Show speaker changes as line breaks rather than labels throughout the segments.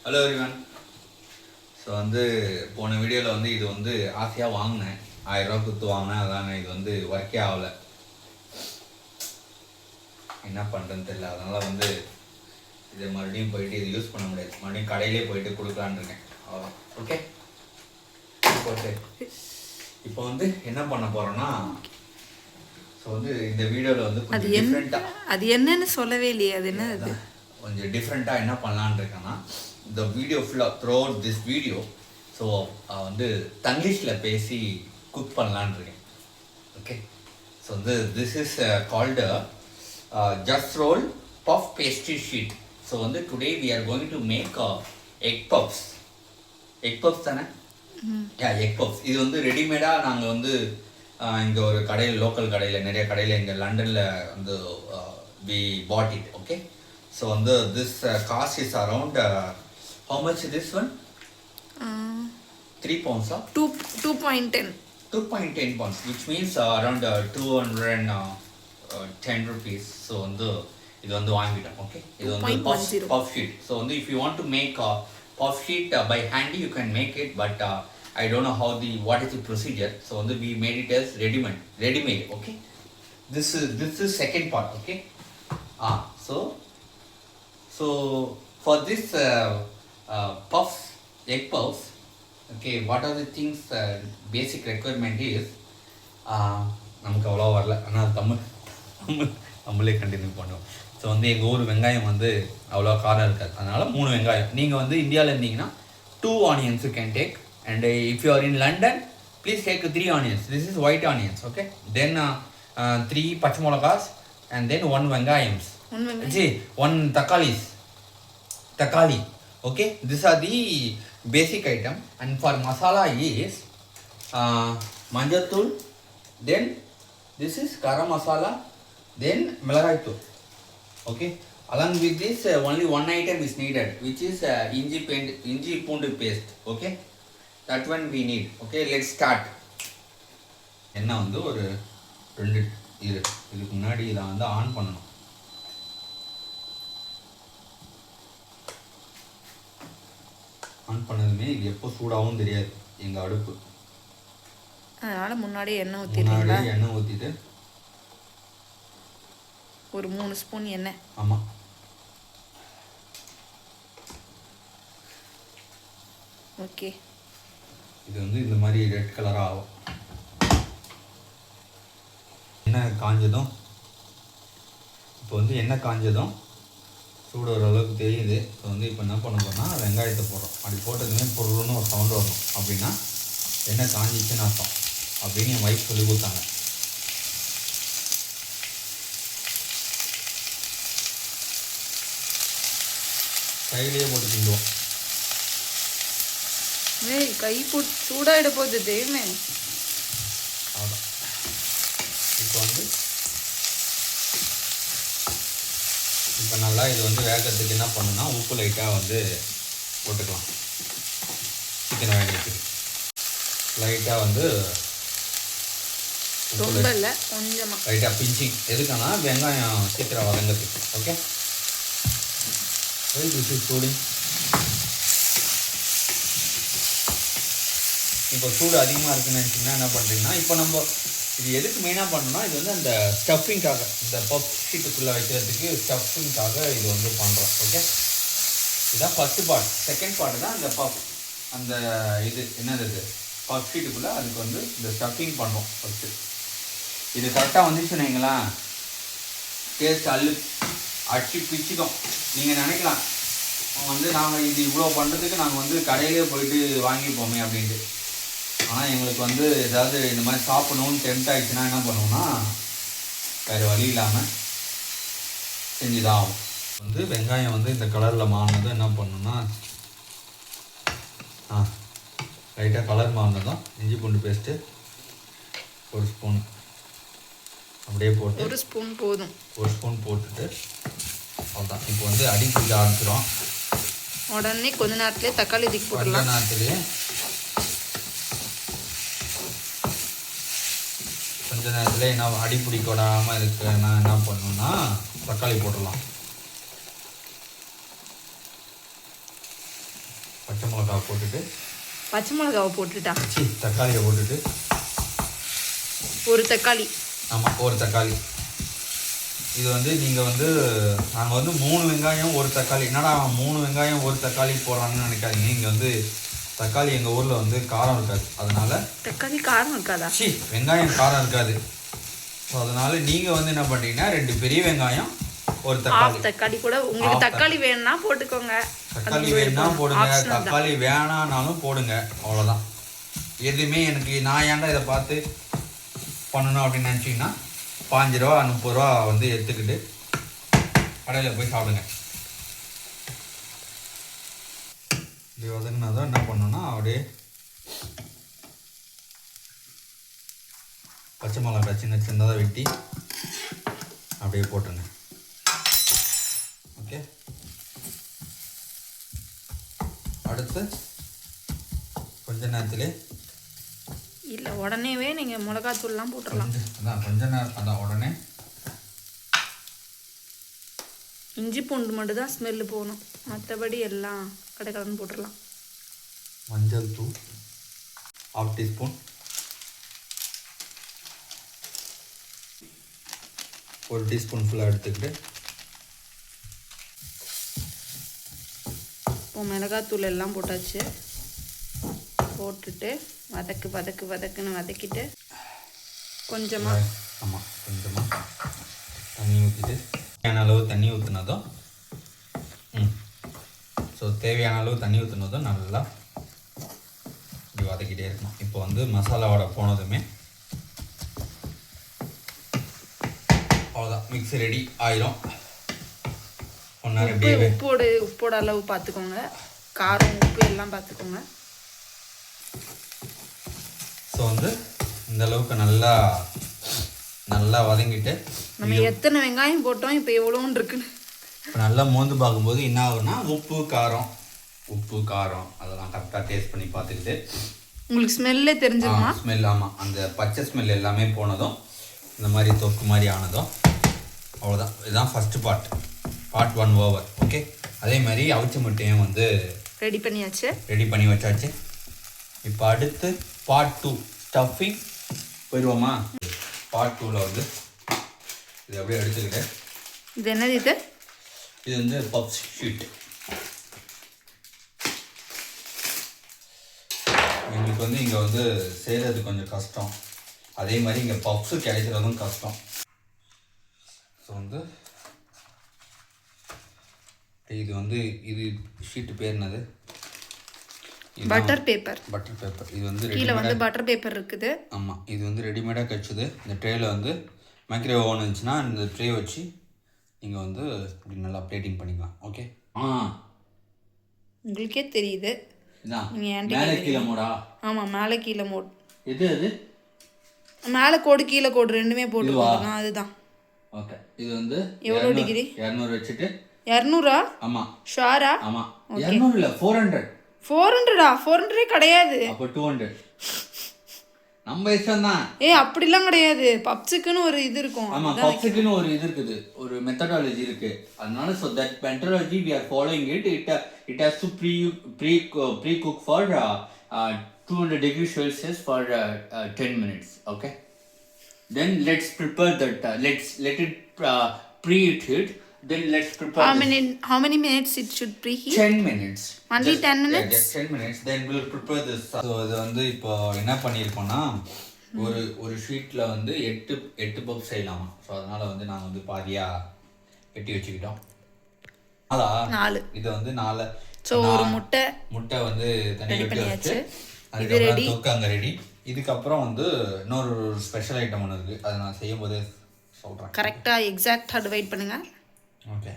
Hello everyone. So வந்து போன வீடியோவில் வந்து இது வந்து ஆசையாக வாங்கினேன், 1000 ரூபா கொடுத்து வாங்கினேன். அதாங்க இது வந்து ஒர்க்கே ஆகலை. என்ன பண்ணுறதுன்னு தெரியல. அதனால் வந்து இது மறுபடியும் போயிட்டு இது யூஸ் பண்ண முடியாது. மறுபடியும் கடையிலே போயிட்டு கொடுக்கலான்னு இருக்கேன். அவ்வளோ ஓகே. போட்டு இப்போ வந்து என்ன பண்ண போகிறோன்னா, ஸோ வந்து இந்த வீடியோவில் வந்து கொஞ்சம் டிஃப்ரெண்ட்டாக,
அது என்னன்னு சொல்லவே இல்லையே. அது என்ன அது
கொஞ்சம் டிஃப்ரெண்ட்டாக என்ன பண்ணலான்னு இருக்கேன்னா, இந்த வீடியோ ஃபுல்லாக through this video so வந்து தங்கிலீஷில் பேசி குக் பண்ணலான்னு இருக்கேன். ஓகே. ஸோ வந்து this is called just roll puff pastry sheet. So வந்து today we are going to make egg puffs. Egg puffs தானே? Egg puffs. இது வந்து ரெடிமேடாக நாங்கள் வந்து இங்கே ஒரு கடையில், லோக்கல் கடையில், நிறைய கடையில் இங்கே லண்டனில் வந்து we bought it. Okay. So வந்து this cost is around how much this one? 3 pounds.
2.10
pounds, which means around 210 rupees. So வந்து இது வந்து வாங்கிட்டோம். ஓகே. இது வந்து puff sheet. So வந்து if you want to make a puff sheet by hand, you can make it, but I don't know what is the procedure. So வந்து we made it as ready-made. Okay. This is second part. Okay. So for this puffs, egg puffs, okay, what are the things, basic requirement is, நமக்கு அவ்வளோ வரல, ஆனால் நம்மளே continue பண்ணுவோம். So வந்து எங்கள் ஊர் வெங்காயம் வந்து அவ்வளோ காரம் இருக்காது, அதனால் 3 வெங்காயம். நீங்கள் வந்து இந்தியாவில் இருந்தீங்கன்னா 2 onions you can take, and if you are in London, please take 3 onions. This is white onions, okay. Then 3 பச்சை மிளகாஸ், and then 1 வெங்காயம்ஸ், 1 தக்காளி. Okay, these are the basic item. And for masala is manjathul, then this is garam masala, then milagai thul. Okay, along with this only one item is needed, which is inji poondu paste. Okay, that one we need. Okay, let's start. என்ன வந்து ஒரு 2 இதுக்கு முன்னாடி இதை வந்து on பண்ணணும். On பண்ணதுமே இது எப்போ சூடாகவும் தெரியாது எங்கள் அடுப்பு.
அதனால் முன்னாடியே எண்ணெய்
ஊற்றிட்டு
ஒரு 3 ஸ்பூன் எண்ணெய்.
ஆமாம்.
ஓகே.
இது வந்து இந்த மாதிரி ரெட் கலராக ஆகும். எண்ணெய் காஞ்சதும், இப்போ வந்து எண்ணெய் காஞ்சதும் சூடு ஓரளவுக்கு தெரியுது. ஸோ வந்து இப்போ என்ன பண்ண போனால் வெங்காயத்தை போடுறோம். அப்படி போட்டதுமே பொருள்னு ஒரு சவுண்டு வரணும். அப்படின்னா எண்ணெய் காஞ்சிச்சுன்னு அர்த்தம் அப்படின்னு என் வைஃப் சொல்லி கொடுத்தாங்க. கையிலேயே போட்டு கிண்டுவோம்.
கை போட்டு சூடாயிட போகுது தெரியுமே.
அவ்வளோதான். இப்போ வந்து இப்போ நல்லா இது வந்து வேகிறதுக்கு என்ன பண்ணுன்னா, உப்பு லைட்டாக வந்து போட்டுக்கலாம். சிக்கன் வேகிறதுக்கு லைட்டாக வந்து
ரொம்ப இல்லை, கொஞ்சமாக
லைட்டாக பிஞ்சிங். எதுக்குன்னா வெங்காயம் சீக்கிரம் வதங்கிறதுக்கு. ஓகே. This is soothing. இப்போ சூடு அதிகமாக இருக்குன்னு நினச்சிங்கன்னா என்ன பண்ணுறீங்கன்னா, இப்போ நம்ம இது எதுக்கு மெயினாக பண்ணணும்னா, இது வந்து அந்த ஸ்டஃபிங்காக, இந்த பஃப் ஷீட்டுக்குள்ளே வைக்கிறதுக்கு ஸ்டஃபிங்காக இது வந்து பண்ணுறோம். ஓகே. இதுதான் ஃபஸ்ட்டு பார்ட். செகண்ட் பார்ட் தான் இந்த பஃப், அந்த இது என்னது இது பஃப் ஷீட்டுக்குள்ளே அதுக்கு வந்து இந்த ஸ்டஃபிங் பண்ணுறோம் ஃபஸ்ட்டு. இது கரெக்டாக வந்துச்சுன்னு வைங்களேன், டேஸ்ட் அடிச்சு பிச்சுக்கும். நீங்கள் நினைக்கலாம் வந்து நாங்கள் இது இவ்வளோ பண்ணுறதுக்கு நாங்கள் வந்து கடையிலே போயிட்டு வாங்கிப்போமே அப்படின்ட்டு. ஆனால் எங்களுக்கு வந்து ஏதாவது இந்த மாதிரி சாப்பிடணும்னு டெம்ட் ஆகிடுச்சுன்னா என்ன பண்ணுவோம்னா, வேறு வழி இல்லாமல் செஞ்சு தான் ஆகும். வந்து வெங்காயம் வந்து இந்த கலரில் மாறினதும் என்ன பண்ணணும்னா, லைட்டாக கலர் மாறினதும் இஞ்சி பூண்டு பேஸ்ட்டு 1 ஸ்பூன் அப்படியே போட்டு,
1 ஸ்பூன் போதும்.
1 ஸ்பூன் போட்டுட்டு அவ்வளோதான். இப்போ வந்து அடி பிடிக்க ஆரம்பிச்சிடும்.
உடனே கொஞ்ச நேரத்துலேயே தக்காளி தூக்கி போடலாம்.
கொஞ்ச நேரத்துலேயே என்ன அடி பிடிக்க விடாமல் இருக்குன்னா என்ன பண்ணணும்னா, தக்காளி போட்டுடலாம். பச்சை மிளகாவை போட்டுட்டு
பச்சை மிளகாவை போட்டுட்டா
தக்காளியை போட்டுட்டு
ஒரு தக்காளி.
ஆமாம், ஒரு தக்காளி. இது வந்து நீங்கள் வந்து நாங்கள் வந்து 3 வெங்காயம் 1 தக்காளி. என்னடா 3 வெங்காயம் 1 தக்காளி போடுறாங்கன்னு நினைக்காதீங்க. இங்கே வந்து தக்காளி எங்கள் ஊரில் வந்து காரம் இருக்காது, அதனால
தக்காளி காரம் இருக்காதா?
வெங்காயம் காரம் இருக்காது. ஸோ அதனால நீங்கள் வந்து என்ன பண்ணுறீங்கன்னா 2 பெரிய வெங்காயம் 1 தக்காளி.
தக்காளி கூட உங்களுக்கு தக்காளி வேணும்னா போட்டுக்கோங்க.
தக்காளி வேணும்னா போடுங்க, தக்காளி வேணானாலும் போடுங்க, அவ்வளோதான். எதுவுமே எனக்கு நான் ஏன்டா இதை பார்த்து பண்ணணும் அப்படின்னு நினச்சிங்கன்னா 5 ரூபா 30 ரூபா வந்து எடுத்துக்கிட்டு கடையில் போய் சாப்பிடுங்க. இப்படி வதங்கினா தான் என்ன பண்ணணும்னா அப்படியே பச்சை மிளகாய் சின்ன சின்னதாக வெட்டி அப்படியே போட்டுருங்க. ஓகே, அடுத்து கொஞ்ச நேரத்திலே
இல்லை உடனேவே நீங்கள் மிளகாத்தூள்லாம் போட்டுடலாம்.
அதான் கொஞ்ச நேரம், அதான் உடனே
இஞ்சி பூண்டு மட்டும் தான் ஸ்மெல்லு போகணும், மற்றபடி எல்லாம் கடைக்கடன் போட்டுடலாம்.
மஞ்சள் தூள் 1/2 டீஸ்பூன், 1 டீஸ்பூன் ஃபுல்லாக எடுத்துக்கிட்டு
இப்போ மிளகாத்தூள் எல்லாம் போட்டாச்சு. போட்டுட்டு வதக்குன்னு வதக்கிட்டு கொஞ்சமாக
ஆமாம் கொஞ்சமாக தண்ணி ஊற்றிட்டு தேவையான அளவு தண்ணி ஊற்றினதும் ஸோ தேவையான அளவு தண்ணி ஊற்றினதும் நல்லா இப்படி வதக்கிட்டே இருக்கணும். இப்போ வந்து மசாலாவோட போனதுமே அவ்வளோதான், மிக்ஸி ரெடி ஆயிரும்.
உப்போட அளவு பார்த்துக்கோங்க, காரம் உப்பு எல்லாம் பார்த்துக்கோங்க.
ஸோ வந்து இந்த அளவுக்கு நல்லா வதங்கிட்டு
நம்ம எத்தனை வெங்காயம் போட்டோம் இப்போ எவ்வளோன்னு இருக்குன்னு
இப்போ நல்லா மோந்து பார்க்கும்போது என்ன ஆகும்னா உப்பு காரம் அதெல்லாம் கரெக்டாக டேஸ்ட் பண்ணி பார்த்துக்கிட்டு
உங்களுக்கு ஸ்மெல்லே தெரிஞ்சிருமா?
ஸ்மெல், ஆமாம், அந்த பச்சை ஸ்மெல் எல்லாமே போனதும் இந்த மாதிரி தொக்கு மாதிரி ஆனதும் அவ்வளோதான். இதுதான் ஃபஸ்ட்டு பார்ட் 1 ஓவர். ஓகே, அதே மாதிரி அவிச்ச முட்டையும் வந்து ரெடி பண்ணி வச்சாச்சு. இப்போ அடுத்து பார்ட் 2 ஸ்டஃபிங் போயிடுவோமா? பார்ட் 2ல் வந்து இது அப்படியே எடுத்துக்கிட்டு
இது என்னது இது
வந்து பப் ஷீட். எங்களுக்கு வந்து இங்கே வந்து செய்கிறது கொஞ்சம் கஷ்டம், அதே மாதிரி இங்கே பப்ஸு கிடைக்கிறதும் கஷ்டம். ஸோ வந்து இது வந்து இது ஷீட்டு பேர் என்னது?
Butter paper.
இது வந்து
கீழே வந்து பட்டர் பேப்பர் இருக்குது.
ஆமாம், இது வந்து ரெடிமேடாக கிடைச்சது. இந்த ட்ரேயில் வந்து மைக்ரோவேவ் ஓவன் இருந்துச்சுன்னா இந்த ட்ரே வச்சு நீங்கள் வந்து இப்படி நல்லா பிளேட்டிங் பண்ணிக்கலாம். ஓகே,
உங்களுக்கே தெரியுது.
மேலே கீழே மோடா?
ஆமாம், மேலே கீழே மோட்.
எது அது?
மேலே கோடு கீழே கோடு ரெண்டுமே போட்டு அதுதான்.
ஓகே, இது வந்து
எவ்வளோ டிகிரி?
200 வச்சுட்டு
200?
ஆமாம்.
ஷாரா?
ஆமாம், 200 இல்லை 400.
400 கிடையாது.
அப்போ 200 நம்ம இஷ்டம் தான்.
அப்படிலாம் கிடையாது, பப்ஸுக்குன்னு ஒரு இது இருக்கும்.
ஆமா, பப்ஸுக்குன்னு ஒரு இது இருக்குது, ஒரு மெத்தடாலஜி இருக்கு. அதனால so that methodology we are following it has to pre cook for 200 degrees Celsius for 10 minutes. Okay, then let's prepare that let it preheat it. Then let's prepare
how many minutes it should preheat?
10 minutes.
Only 10 minutes?
Just 10 minutes. Then we'll prepare this. So இது வந்து இப்போ என்ன பண்ணியிருக்கோம்னா ஒரு ஷீட்டில் வந்து 8 பப் செய்யலாமா. So அதனால் வந்து நாங்கள் வந்து பாதியாக வெட்டி வச்சுக்கிட்டோம். 4 இது வந்து 4.
ஸோ ஒரு முட்டை
வந்து தனியாக வெட்டி வச்சு அதுக்கப்புறம் தொக்கு அங்கே ரெடி. இதுக்கப்புறம் வந்து இன்னொரு ஸ்பெஷல் ஐட்டம் ஒன்று இருக்குது, அதை நான் செய்யும் போதே சொல்கிறேன்.
கரெக்டாக எக்ஸாக்டாக டிவைட் பண்ணுங்கள்.
ஓகே,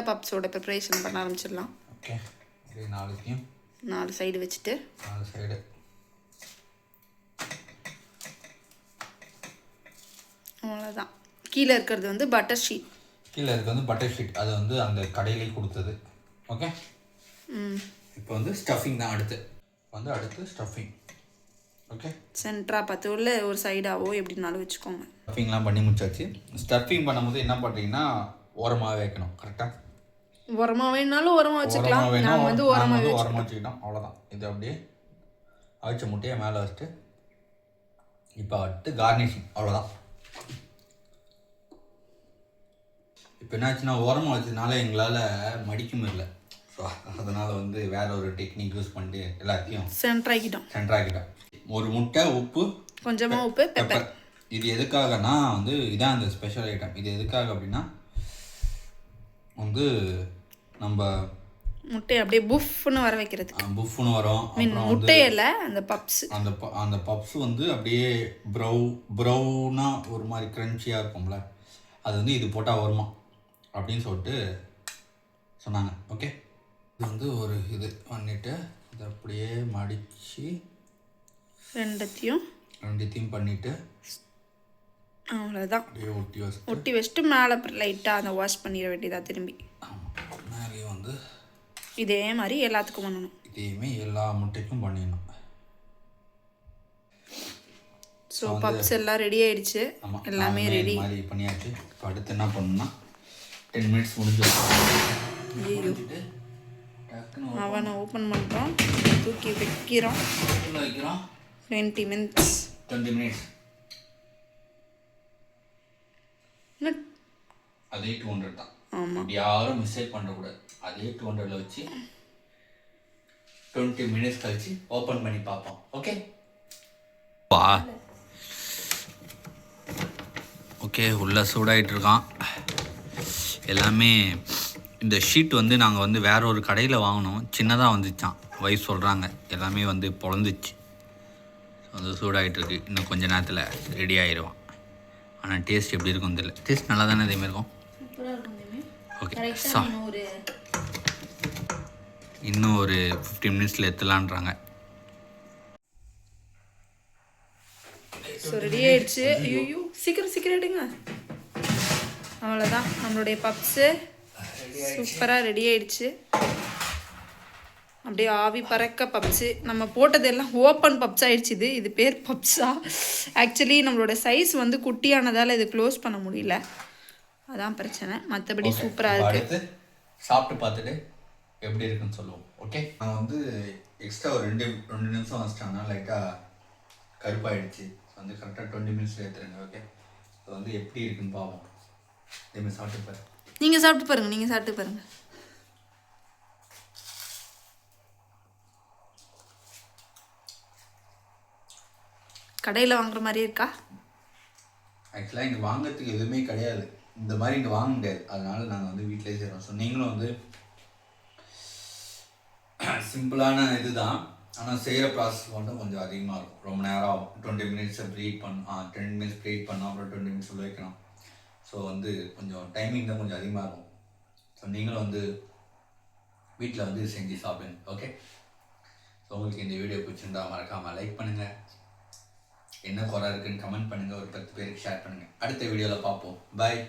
பப்ஸோட ப்ரிப்பரேஷன் பண்ண ஆரம்பிச்சிடலாம்.
ஓகே, இது
4 சைடு வச்சுட்டு
4 சைடு
அவ்வளோதான். கீழே இருக்கிறது வந்து பட்டர் ஷீட்.
அது வந்து அந்த கடையிலே கொடுத்தது. ஓகே, இப்போ வந்து ஸ்டஃபிங் தான் அடுத்து. வந்து அடுத்து ஸ்டஃபிங். ஓகே,
சென்டராக பார்த்து உள்ள ஒரு சைடாவோ எப்படினாலும் வச்சுக்கோங்க.
ஸ்டஃபிங்லாம் பண்ணி முடிச்சாச்சு. ஸ்டஃபிங் பண்ணும்போது என்ன பண்ணுறீங்கன்னா ஓரமாக வைக்கணும். கரெக்டாக
உரமாக வேணாலும் உரமாக வச்சுக்கலாம். நாங்கள் வந்து உரமாக
வச்சுக்கிட்டோம். அவ்வளோதான். இது அப்படியே அவிச்ச முட்டையை மேலே வச்சுட்டு இப்போ அடுத்து கார்னிஷிங். அவ்வளோதான். இப்போ என்னாச்சுன்னா உரமாக வச்சதுனால எங்களால் மடிக்க முடியல. ஸோ அதனால் வந்து வேற ஒரு டெக்னிக் யூஸ் பண்ணிட்டு எல்லாத்தையும் சென்டராக்கிட்டோம். ஒரு முட்டை, உப்பு,
கொஞ்சமாக உப்பு, பெப்பர்.
இது எதுக்காகனா வந்து இதான் அந்த ஸ்பெஷல் ஐட்டம். இது எதுக்காக அப்படின்னா வந்து நம்ம
முட்டையை அப்படியே புஃப்னு வர வைக்கிறதுக்கு.
புஃப்னு வரும்.
முட்டையில் அந்த பப்ஸ்,
அந்த பப்ஸ் வந்து அப்படியே ப்ரௌனாக ஒரு மாதிரி க்ரன்ச்சியாக இருக்கும்ல, அது வந்து இது போட்டால் வருமா அப்படின்னு சொல்லிட்டு சொன்னாங்க. ஓகே, இது வந்து ஒரு இது பண்ணிவிட்டு இதை அப்படியே மடித்து ரெண்டுத்தையும் பண்ணிவிட்டு
அவ்வளோதான்.
அப்படியே ஒட்டி
வச்சுட்டு மேலே லைட்டாக அதை வாஷ் பண்ணிட வேண்டியதாக திரும்பி.
மேலேயும் வந்து
இதே மாதிரி எல்லாத்துக்கும் பண்ணணும்.
இதேமே எல்லா முட்டைக்கும் பண்ணிடணும்.
ஸோ பப்ஸ் எல்லாம் ரெடி ஆயிடுச்சு. எல்லாமே ரெடி
மாதிரி பண்ணியாச்சு. இப்போ அடுத்து என்ன பண்ணணும்னா 10 மினிட்ஸ் முடிஞ்சிடும்.
அவனை ஓப்பன் பண்ணுறோம், தூக்கி வைக்கிறோம். 20 மினிட்ஸ்.
அதே 200 தான்.
ஆமாம்,
யாரும் மிஸ்டேக் பண்ணக்கூடாது. அதே 200ல் வச்சு 20 மினிட்ஸ் கழிச்சு ஓப்பன் பண்ணி பார்ப்போம். ஓகே ஓகே, உள்ளே சூடாகிட்டு இருக்கான் எல்லாமே. இந்த ஷீட் வந்து நாங்கள் வந்து வேற ஒரு கடையில் வாங்கினோம். சின்னதாக வந்துச்சான். வைஃப் சொல்கிறாங்க எல்லாமே வந்து பொழந்துச்சு. வந்து சூடாகிட்டு இருக்கு. இன்னும் கொஞ்சம் நேரத்தில் ரெடி ஆகிடுவான். ஆனால் டேஸ்ட் எப்படி இருக்கும் தெரியல. டேஸ்ட் நல்லா தானே இதேமாரி இருக்கும். ஓகே, இன்னும் ஒரு 15 மினிட்ஸில் எடுத்துலான்றாங்க.
ஸோ ரெடி ஆயிடுச்சு. ஐயோ சீக்கிரம் எடுங்க. அவ்வளோதான், நம்மளுடைய பப்ஸு சூப்பராக ரெடி ஆயிடுச்சு. அப்படியே ஆவி பறக்க பப்ஸு. நம்ம போட்டதெல்லாம் ஓப்பன் பப்ஸ் ஆயிடுச்சு. இது பேர் பப்ஸா? ஆக்சுவலி நம்மளோட சைஸ் வந்து குட்டியானதால் இது க்ளோஸ் பண்ண முடியல, அதான் பிரச்சனை. மற்றபடி சூப்பராக இருக்குது.
சாப்பிட்டு பார்த்துட்டு எப்படி இருக்குன்னு சொல்லுவோம். ஓகே, நான் வந்து எக்ஸ்ட்ரா ஒரு 2 நிமிஷம் வச்சிட்டேன்னா லைட்டாக கருப்பாயிடுச்சு. வந்து கரெக்டாக 20 மினிட்ஸில் ஏற்றுருங்க. ஓகே, அது வந்து எப்படி இருக்குன்னு பார்ப்போம். இதேமாதிரி சாப்பிட்டு பாருங்க.
நீங்கள் சாப்பிட்டு பாருங்கள். கடையில் வாங்குற மாதிரி இருக்கா?
ஆக்சுவலாக இங்கே வாங்கிறதுக்கு எதுவுமே கிடையாது. இந்த மாதிரி இங்கே வாங்க முடியாது. அதனால நாங்கள் வந்து வீட்டிலே செய்கிறோம். ஸோ நீங்களும் வந்து சிம்பிளான இது தான், ஆனால் செய்கிற ப்ராசஸ் மட்டும் கொஞ்சம் அதிகமாக இருக்கும். ரொம்ப நேரம் ஆகும். 20 மினிட்ஸை ப்ரீட் 10 மினிட்ஸ் ப்ரீட் பண்ணோம், அப்புறம் 20 மினிட்ஸ் உள்ள வைக்கணும். ஸோ வந்து கொஞ்சம் டைமிங் தான் கொஞ்சம் அதிகமாக இருக்கும். ஸோ நீங்களும் வந்து வீட்டில் வந்து செஞ்சு சாப்பிடுங்க. ஓகே, ஸோ உங்களுக்கு இந்த வீடியோ பிடிச்சிருந்தா மறக்காமல் லைக் பண்ணுங்கள். என்ன குறை இருக்குன்னு கமெண்ட் பண்ணுங்கள். ஒரு 10 பேருக்கு ஷேர் பண்ணுங்கள். அடுத்த வீடியோவில் பார்ப்போம். பாய்.